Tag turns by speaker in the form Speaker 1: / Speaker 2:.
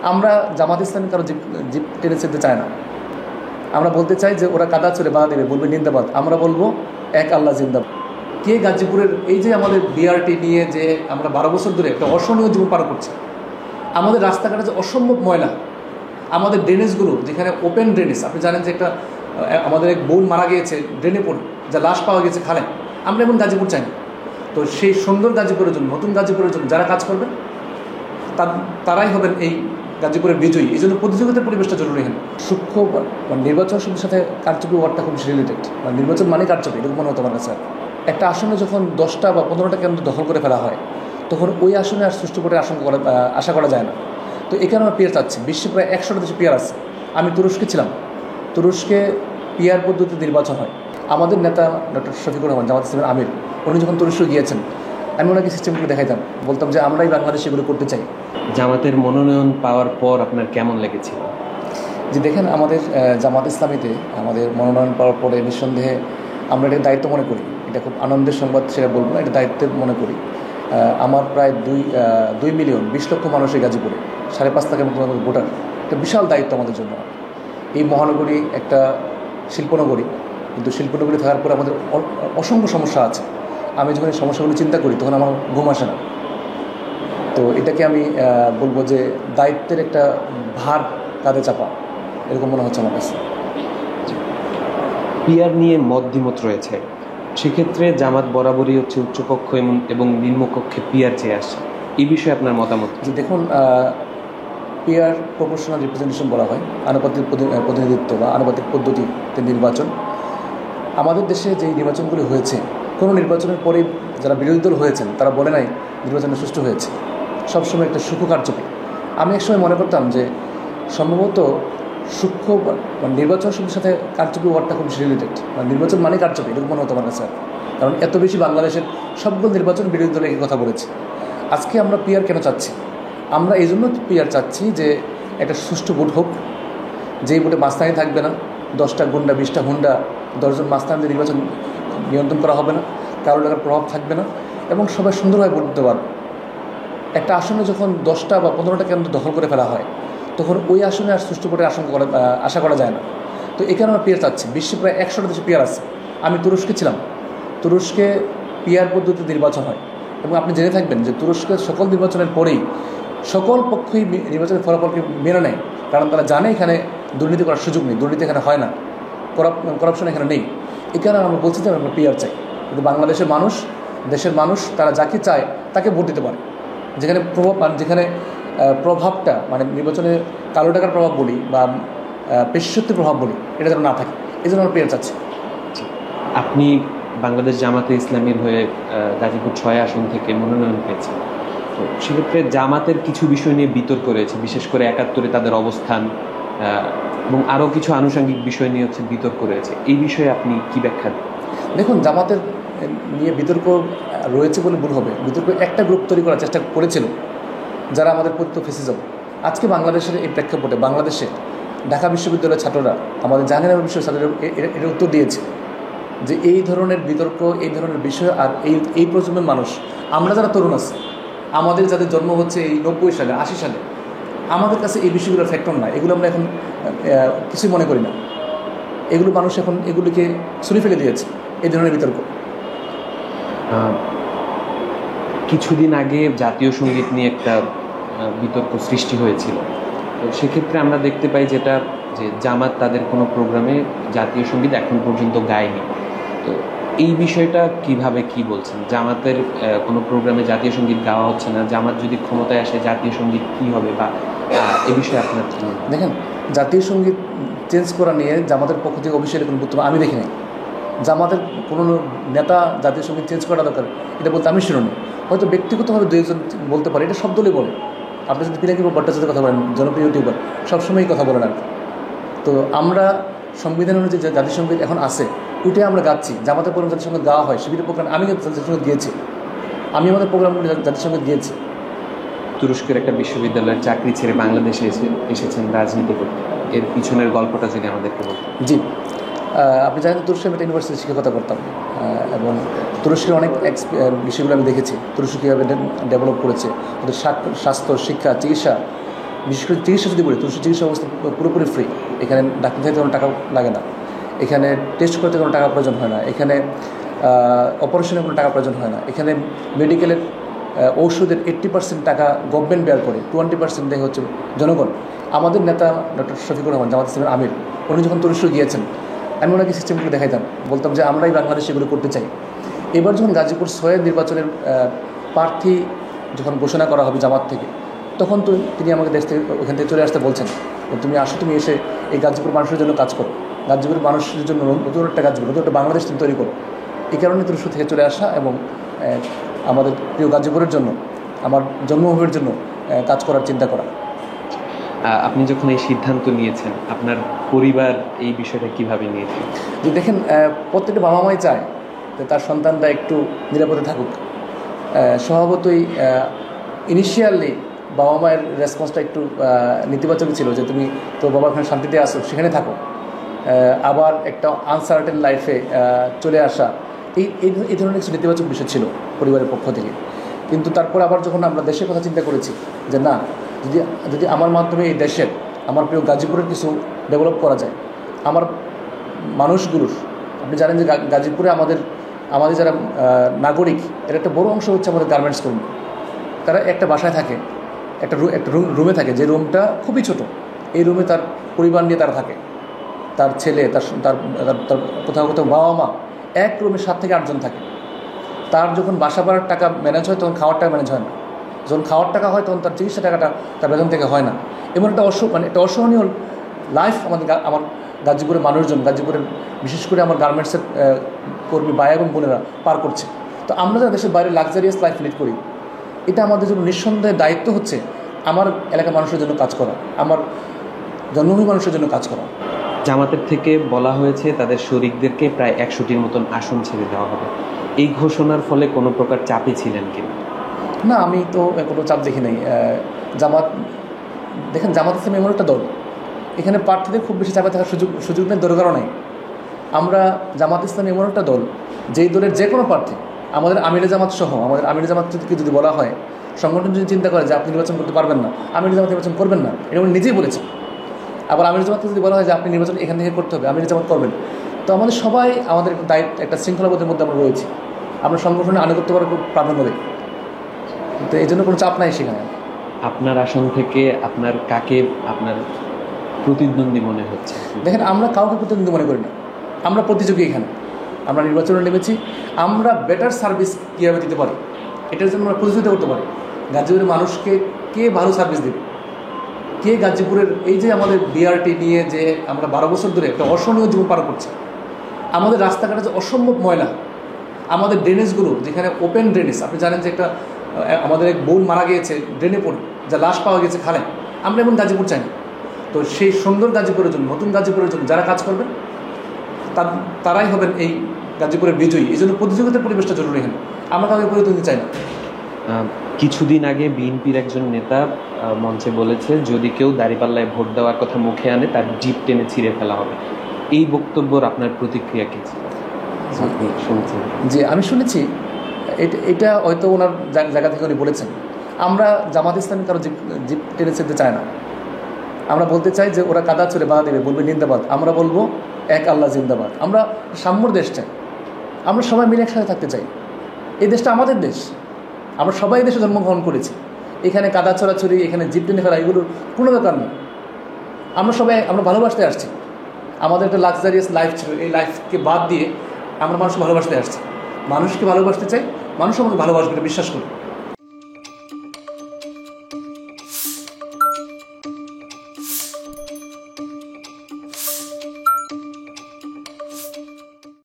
Speaker 1: আমরা জামাত ইসলামী কারো জিপ টেনে যেতে চায় না। আমরা বলতে চাই যে ওরা কাদা চলে বাধা দেবে, বলবে নিন্দাবাদ, আমরা বলবো এক আল্লাহ জিন্দাবাদ। কে গাজীপুরের এই যে আমাদের বিআরটি নিয়ে যে আমরা 12 বছর ধরে একটা অসহনীয় জীবন পার করছি, আমাদের রাস্তাঘাটে যে অসম্ভব ময়লা, আমাদের ড্রেনেজগুলো যেখানে ওপেন ড্রেনেজ, আপনি জানেন যে একটা আমাদের এক বোন মারা গিয়েছে ড্রেনে পড়ে, যা লাশ পাওয়া গেছে খালে। আমরা এমন গাজীপুর চাই না। তো সেই সুন্দর গাজীপুরের জন্য, নতুন গাজীপুরের জন্য যারা কাজ করবেন তারাই হবেন এই গাজীপুরের বিজয়ী। এই জন্য প্রতিযোগিতার পরিবেশটা জরুরি। হন সূক্ষ্ম নির্বাচন শুধু সাথে কারচুপি ওয়ার্ডটা খুব রিলেটেড, নির্বাচন মানে কারচুপি, এরকম মনে হতো আমার কাছে। একটা আসনে যখন 10টা বা 15টা কেন্দ্র দখল করে ফেলা হয়, তখন ওই আসনে আর সুষ্ঠু ভোটের আশা করা যায় না। তো এখানে আমরা পিয়ার চাচ্ছি। বিশ্বে প্রায় 100টা দেশে পিয়ার আছে। আমি তুরস্কে ছিলাম, তুরস্কে পিয়ার পদ্ধতিতে নির্বাচন হয়। আমাদের নেতা ডক্টর শফিকুর রহমান, জামাত ইসলামের আমির, উনি যখন তুরস্কে গিয়েছেন, আমি ওনাকে সিস্টেমগুলো দেখাইতাম, বলতাম যে আমরাই বাংলাদেশে এগুলো করতে চাই।
Speaker 2: জামাতের মনোনয়ন পাওয়ার পর আপনার কেমন লেগেছিল?
Speaker 1: যে দেখেন, আমাদের জামাত ইসলামীতে আমাদের মনোনয়ন পাওয়ার পরে নিঃসন্দেহে আমরা এটা দায়িত্ব মনে করি। এটা খুব আনন্দের সংবাদ সেটা বলবো না, এটা দায়িত্বের মনে করি। আমার প্রায় 2 মিলিয়ন 20 লক্ষ মানুষ এই গাজীপুরে, 5.5 লাখের মতো আমাদের ভোটার। একটা বিশাল দায়িত্ব আমাদের জন্য। এই মহানগরী একটা শিল্পনগরী, কিন্তু শিল্পনগরী থাকার পরে আমাদের অসংখ্য সমস্যা আছে। আমি যখন এই সমস্যাগুলো চিন্তা করি তখন আমার ঘুম আসে না। তো এটাকে আমি বলবো যে দায়িত্বের একটা ভার কাঁধে চাপা, এরকম মনে হচ্ছে আমার কাছে।
Speaker 2: পিয়ার নিয়ে মত দ্বিমত রয়েছে। সেক্ষেত্রে জামাত বরাবরই হচ্ছে উচ্চকক্ষ এবং নিম্নকক্ষে পিয়ার চেয়ে আসছে। এই বিষয়ে আপনার মতামত?
Speaker 1: যে দেখুন, পিয়ার প্রপোর্শনাল রিপ্রেজেন্টেশন বলা হয়, আনুপাতিক প্রতিনিধিত্ব বা আনুপাতিক পদ্ধতিতে নির্বাচন। আমাদের দেশে যেই নির্বাচনগুলি হয়েছে, কোনো নির্বাচনের পরেই যারা বিরোধী দল হয়েছেন তারা বলে নাই নির্বাচনটা সুষ্ঠু হয়েছে। সবসময় একটা সূক্ষ্ম কারচুপি। আমি একসময় মনে করতাম যে সম্ভবত সূক্ষ্ম নির্বাচন শুধু সাথে কারচুপি ওয়ার্ডটা খুব রিলেটেড, নির্বাচন মানে কারচুপি, এরকম মনে হতো আমার কাছে। কারণ এত বেশি বাংলাদেশের সবগুলো নির্বাচন বিরোধী দলে একই কথা বলেছে। আজকে আমরা পিয়ার কেন চাচ্ছি? আমরা এই জন্য পিয়ার চাচ্ছি যে একটা সুষ্ঠু ভোট হোক, যেই ভোটে মাস্তানি থাকবে না, 10টা গুন্ডা 20টা হুন্ডা 10 জন মাস্তানদের নির্বাচন নিয়ন্ত্রণ করা হবে না, কারো টাকার প্রভাব থাকবে না, এবং সবাই সুন্দরভাবে ভোট দিতে পারবে। একটা আসনে যখন 10টা বা 15টা কেন্দ্র দখল করে ফেলা হয়, তখন ওই আসনে আর সুষ্ঠু ভোটের আশা করা যায় না। তো এখানে আমরা পিয়ার চাচ্ছি। বিশ্বে প্রায় 100টা দেশে পিয়ার আছে। আমি তুরস্কে ছিলাম, তুরস্কে পিয়ার পদ্ধতিতে নির্বাচন হয়। এবং আপনি জেনে থাকবেন যে তুরস্কের সকল নির্বাচনের পরেই সকল পক্ষই নির্বাচনের ফলাফলকে মেনে নেয়, কারণ তারা জানে এখানে দুর্নীতি করার সুযোগ নেই, দুর্নীতি এখানে হয় না, করাপশন এখানে নেই। এই কারণে আমরা বলছি যে আমরা পিয়ার চাই। কিন্তু বাংলাদেশের মানুষ, দেশের মানুষ, তারা যাকে চায় তাকে ভোট দিতে পারে। যেখানে প্রভাবটা মানে নির্বাচনে কালো টাকার প্রভাব বলি বা পেশিশক্তির প্রভাব বলি, এটা যেন না থাকে, এই জন্য আমরা পিয়ার চাচ্ছি।
Speaker 2: আপনি বাংলাদেশ জামাতে ইসলামীর হয়ে গাজীপুর 6 আসন থেকে মনোনয়ন পেয়েছেন। তো সেক্ষেত্রে জামাতের কিছু বিষয় নিয়ে বিতর্ক রয়েছে, বিশেষ করে 71-এ তাদের অবস্থান এবং আরও কিছু আনুষঙ্গিক বিষয় নিয়ে হচ্ছে বিতর্ক রয়েছে। এই বিষয়ে আপনি কী ব্যাখ্যা দেন?
Speaker 1: দেখুন, জামাতের নিয়ে বিতর্ক রয়েছে বলে ভুল হবে। বিতর্ক একটা গ্রুপ তৈরি করার চেষ্টা করেছিল যারা আমাদের প্রত্যক্ষ ফেসিজম। আজকে বাংলাদেশের এই প্রেক্ষাপটে বাংলাদেশে ঢাকা বিশ্ববিদ্যালয়ের ছাত্ররা, আমাদের জাহাঙ্গীরনগর বিশ্ববিদ্যালয়ের ছাত্ররা এর উত্তর দিয়েছে যে এই ধরনের বিতর্ক, এই ধরনের বিষয় আর এই প্রজন্মের মানুষ, আমরা যারা তরুণ আছি, আমাদের যাদের জন্ম হচ্ছে এই 90 সালে 80 সালে, আমাদের কাছে এই বিষয়গুলোর ফ্যাক্টর না। এগুলো আমরা এখন কিছুই মনে করি না। এগুলো মানুষ এখন এগুলিকে ছুঁড়ে ফেলে দিয়েছে, এই ধরনের বিতর্ক।
Speaker 2: কিছুদিন আগে জাতীয় সঙ্গীত নিয়ে একটা বিতর্ক সৃষ্টি হয়েছিল। তো সেক্ষেত্রে আমরা দেখতে পাই যে জামাত তাদের কোনো প্রোগ্রামে জাতীয় সঙ্গীত এখন পর্যন্ত গায়নি। তো এই বিষয়টা কিভাবে কি বলছেন? জামাতের কোনো প্রোগ্রামে জাতীয় সঙ্গীত গাওয়া হচ্ছে না, জামাত যদি ক্ষমতায় আসে জাতীয় সঙ্গীত কী হবে, বা এই বিষয়ে আপনার কি?
Speaker 1: দেখেন, জাতীয় সঙ্গীত চেঞ্জ করা নিয়ে জামাতের পক্ষ থেকে অফিসিয়ালি কোনো বক্তব্য আমি দেখি নাই। জামাতের কোনো নেতা জাতীয় সঙ্গীত চেঞ্জ করা দরকার এটা বলতে আমি শুনিনি। হয়তো ব্যক্তিগতভাবে 2-1 বলতে পারে, এটা সব দলই বলে। আপনি যদি পিনাকি ভট্টাচার্যের কথা বলেন, জনপ্রিয় ইউটিউবার, সবসময়ই কথা বলেন আর কি। তো আমরা সংবিধান অনুযায়ী যে জাতীয় সঙ্গীত এখন আছে ওইটাই আমরা গাচ্ছি। জামাতের প্রোগ্রাম জাতীয় সঙ্গীত গাওয়া হয়, শিবিরের প্রোগ্রাম আমি জাতীয় সঙ্গীত গিয়েছি, আমি আমাদের প্রোগ্রামগুলি জাতীয় সঙ্গীত গিয়েছি।
Speaker 2: তুরস্কের একটা বিশ্ববিদ্যালয়ের চাকরি ছেড়ে বাংলাদেশে এসেছেন রাজনীতি করতে, এর পিছনের গল্পটা যদি আমাদেরকে বলতেন।
Speaker 1: জি, আপনি জানেন তুরস্কে আমি একটা ইউনিভার্সিটি শিক্ষকতা করতাম, এবং তুরস্কের অনেক বিষয়গুলো আমি দেখেছি। তুরস্ক কীভাবে ডেভেলপ করেছে, ওদের স্বাস্থ্য, শিক্ষা, চিকিৎসা, বিশেষ করে চিকিৎসা যদি বলি, তুলসী চিকিৎসা ব্যবস্থা পুরোপুরি ফ্রি। এখানে ডাক্তার চাইতে কোনো টাকা লাগে না, এখানে টেস্ট করতে কোনো টাকা প্রয়োজন হয় না, এখানে অপারেশনের কোনো টাকা প্রয়োজন হয় না, এখানে মেডিকেলের ঔষধের 80% টাকা গভর্নমেন্ট বেয়ার করে, 20% দেয় হচ্ছে জনগণ। আমাদের নেতা ডক্টর শফিকুর রহমান, জামাত ইসলামের আমির, উনি যখন তুরস্ক গিয়েছেন, আমি ওনাকে সিস্টেমগুলো দেখাইতাম, বলতাম যে আমরাই বাংলাদেশে এগুলো করতে চাই। এবার যখন গাজীপুর 6 নির্বাচনের প্রার্থী যখন ঘোষণা করা হবে জামাত থেকে, তখন তো তিনি আমাকে দেশ থেকে ওখান থেকে চলে আসতে বলছেন, তুমি আসো, তুমি এসে এই গাজীপুর মানুষের জন্য কাজ করো, গাজীপুরের মানুষের জন্য নতুন একটা কাজ করো, নতুন একটা বাংলাদেশ তুমি তৈরি করো। এই কারণে তুরস্ক থেকে চলে আসা এবং আমাদের প্রিয় গাজীপুরের জন্য, আমার জন্মভূমির জন্য কাজ করার চিন্তা করা।
Speaker 2: আপনি যখন এই সিদ্ধান্ত নিয়েছেন, আপনার পরিবার এই বিষয়টা কিভাবে নিয়েছে?
Speaker 1: যে দেখেন, প্রত্যেকটা বাবা মাই চায় যে তার সন্তানরা একটু নিরাপদে থাকুক। স্বভাবতই ইনিশিয়ালি বাবা মায়ের রেসপন্সটা একটু নেতিবাচক ছিল, যে তুমি তো বাবা ওখানে শান্তিতে আসো, সেখানে থাকো। আবার একটা আনসার্টেন লাইফে চলে আসা, এই ধরনের কিছু নেতিবাচক বিষয় ছিল পরিবারের পক্ষ থেকে। কিন্তু তারপর আবার যখন আমরা দেশের কথা চিন্তা করেছি, যে না, যদি আমার মাধ্যমে এই দেশের, আমার প্রিয় গাজীপুরের কিছু ডেভেলপ করা যায়, আমার মানুষগুলোর, আপনি জানেন যে গাজীপুরে আমাদের যারা নাগরিক, এর একটা বড় অংশ হচ্ছে আমাদের গার্মেন্টস কর্মী। তারা একটা বাসায় থাকে, একটা রুমে থাকে, যে রুমটা খুবই ছোট। এই রুমে তার পরিবার নিয়ে তারা থাকে, তার ছেলে, তার কোথাও বাবা মা, এক রুমে 7 থেকে 8 জন থাকে। তার যখন বাসা ভাড়ার টাকা ম্যানেজ হয়, তখন খাওয়ার টাকা ম্যানেজ হয় না। যখন খাওয়ার টাকা হয়, তখন তার চিকিৎসা টাকাটা তার বেতন থেকে হয় না। এমন একটা একটা অসহনীয় লাইফ আমার গাজীপুরের মানুষজন, গাজীপুরের বিশেষ করে আমার গার্মেন্টসের কর্মী ভাই এবং বোনেরা পার করছে। তো আমরা যারা দেশের বাইরে লাক্সারিয়াস লাইফ লিড করি, এটা আমাদের জন্য নিঃসন্দেহে দায়িত্ব হচ্ছে আমার এলাকার মানুষের জন্য কাজ করা, আমার জন্মভূমি মানুষের জন্য কাজ করা।
Speaker 2: জামাতের থেকে বলা হয়েছে তাদের শরিকদেরকে প্রায় 100টির মতন আসন ছেড়ে দেওয়া হবে। এই ঘোষণার ফলে কোনো প্রকার চাপে ছিলেন কিনা?
Speaker 1: না, আমি তো কোনো চাপ দেখি নাই। দেখেন, জামাত ইসলাম এমন একটা দল, এখানে প্রার্থীদের খুব বেশি চাপে থাকার সুযোগ নেই, দরকারও নাই। আমরা জামাত ইসলাম এমন একটা দল, যেই দলের যে কোনো প্রার্থী, আমাদের আমিরে জামাত সহ, আমাদের আমিরে জামাতকে যদি বলা হয়, সংগঠন যদি চিন্তা করে যে আপনি নির্বাচন করতে পারবেন না, আমিরে জামাত নির্বাচন করবেন না, এটা উনি নিজেই বলেছেন। আবার আমিরে জামাতকে যদি বলা হয় যে আপনি নির্বাচন এখান থেকে করতে হবে, আমিরে জামাত করবেন। তো আমাদের সবাই আমাদের দায়িত্ব, একটা শৃঙ্খলাবোধের মধ্যে আমরা রয়েছি, আমরা সংগঠনে আনুগত্য করার খুব প্রাধান্য দিই। তো এই জন্য কোনো চাপ নাই সেখানে।
Speaker 2: আপনার আসন থেকে আপনার কাকে আপনার প্রতিদ্বন্দ্বী মনে হচ্ছে?
Speaker 1: দেখেন, আমরা কাউকে প্রতিদ্বন্দ্বী মনে করি না, আমরা প্রতিযোগী। এখানে আমরা নির্বাচনে নেমেছি, আমরা বেটার সার্ভিস কীভাবে দিতে পারি, এটার জন্য আমরা প্রতিযোগিতা করতে পারি। গাজীপুরের মানুষকে কে ভালো সার্ভিস দেবে, কে গাজীপুরের এই যে আমাদের বিআরটি নিয়ে যে আমরা 12 বছর ধরে একটা অসহনীয় জীবন পার করছি, আমাদের রাস্তাঘাটে যে অসম্ভব ময়লা, আমাদের ড্রেনেজগুলো যেখানে ওপেন ড্রেনেজ, আপনি জানেন যে একটা আমাদের এক বোন মারা গিয়েছে ড্রেনে পড়ে, যা লাশ পাওয়া গেছে খালে। আমরা এমন গাজীপুর চাই না। তো সেই সুন্দর গাজীপুরের জন্য, নতুন গাজীপুরের জন্য যারা কাজ করবেন, তারাই হবেন এই গাজীপুরের বিজয়ী। এই জন্য প্রতিযোগিতার পরিবেশটা জরুরি। এখানে আমরা কাউকে প্রতিদ্বন্দ্বী চাই না।
Speaker 2: কিছুদিন আগে বিএনপির একজন নেতা মঞ্চে বলেছে, যদি কেউ দাঁড়িপাল্লায় ভোট দেওয়ার কথা মুখে আনে, তার জিপ টেনে ছিঁড়ে ফেলা হবে। এই বক্তব্যর আপনার প্রতিক্রিয়া কী ছিল? শুনছেন?
Speaker 1: জি, আমি শুনেছি। এটা হয়তো ওনার জায়গা থেকে উনি বলেছেন। আমরা জামাত ইসলামী কারো জিপ টেনে ছিঁড়তে চাই না। আমরা বলতে চাই যে ওরা কাদা চলে বাধা দেবে, বলবে নিন্দাবাদ, আমরা বলবো এক আল্লাহ জিন্দাবাদ। আমরা সাম্যর দেশ চাই, আমরা সবাই মিলে একসাথে থাকতে চাই। এই দেশটা আমাদের দেশ, আমরা সবাই দেশে জন্মগ্রহণ করেছি। এখানে কাদা ছড়াছড়ি, এখানে জিপ টেনে ফেলা, এগুলোর কোনো দরকার নেই। আমরা ভালোবাসতে আসছি। আমাদের একটা লাক্সারিয়াস লাইফ ছিল, এই লাইফকে বাদ দিয়ে আমরা মানুষকে ভালোবাসতে আসছি। মানুষকে ভালোবাসতে চাই, মানুষ আমাকে ভালোবাসবে, বিশ্বাস করি।